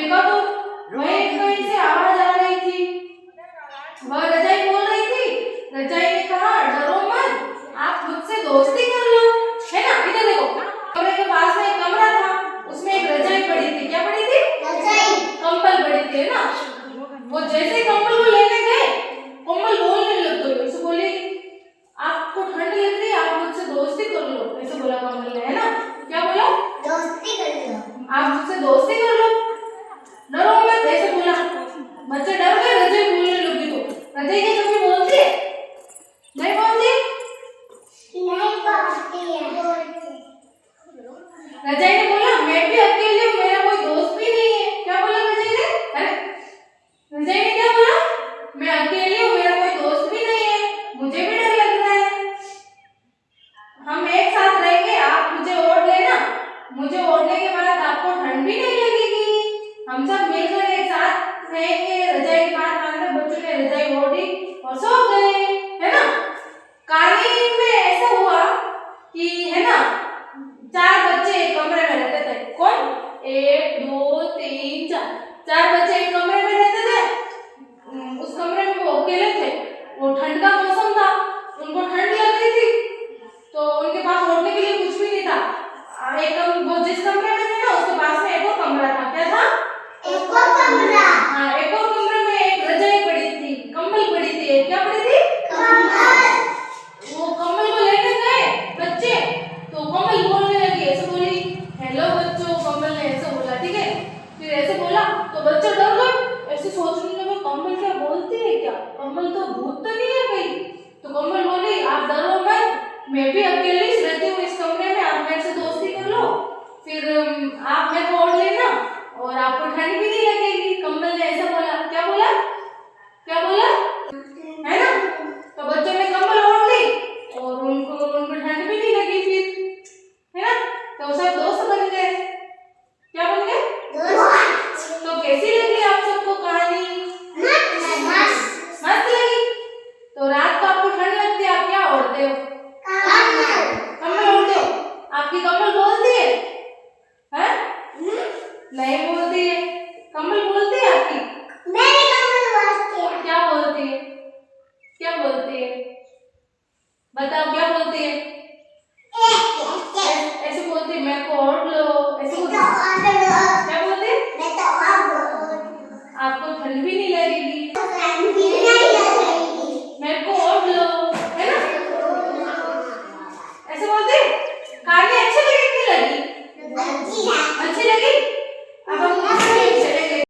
देखा तो वहीं कहीं से आवाज आ रही थी। वह रजाई बोल रही थी। रजाई ने कहा डरो मत, आप मुझसे दोस्ती कर लो, है ना। इधर देखो, कमरे के पास में एक कमरा था, उसमें एक रजाई पड़ी थी। क्या पड़ी थी? रजाई, कंबल पड़ी थी, है ना। वो जैसे कंबल को लेने गए, कंबल बोलने लग गई, ऐसे बोली आपको ठंड लग रही है, आप मुझसे दोस्ती कर लो, ऐसे बोला कंबल ने, है ना। क्या बोला? दोस्ती कर लो, आप मुझसे दोस्ती कर लो, डरो मत, ऐसे बोला। बच्चे डर गए, रजाई बोलने लगी तो रजाई क्या कभी बोलती है? नहीं बोलती, नहीं बोलती है। रजाई ने बोला मैं भी अकेली हूँ, मेरा कोई दोस्त भी नहीं है। क्या बोला रजाई ने? अरे रजाई ने क्या बोला? मैं अकेली हूँ, मेरा कोई दोस्त भी नहीं है, मुझे भी डर लग रहा है। हम एक साथ रहेंगे, आप मुझे ओढ़ लेना, मुझे ओढ़ने के बाद आपको ठंड भी नहीं लगेगी, हम सब मिलकर एक साथ रहेंगे। रजाई की बात मानकर बच्चों ने रजाई ओढ़ी और सो गए, है ना। कहानी में ऐसा हुआ कि, है ना, 4 बच्चे एक कमरे में रहते थे। कौन? 1 2 3 4 बच्चे एक कमरे में रहते थे। उस कमरे में वो अकेले थे, वो ठंड का मौसम था, उनको ठंड लग रही थी, तो उनके पास ओढ़ने के लिए कुछ भी नहीं था। वो जिस कमरे में थे ना, उसके पास में एक और कमरा था। क्या था? एक और कमरा। हाँ, एक और कमरे में एक रजाई पड़ी थी, कंबल पड़ी थी। क्या पड़ी थी? कंबल। वो कंबल को लेने गए बच्चे, तो कंबल बोलने लगी, ऐसे बोली हेलो बच्चों, कंबल ने ऐसे बोला, ठीक है। फिर ऐसे बोला तो बच्चे डर गए, ऐसे सोचने लगे कंबल क्या बोलती है क्या, कंबल तो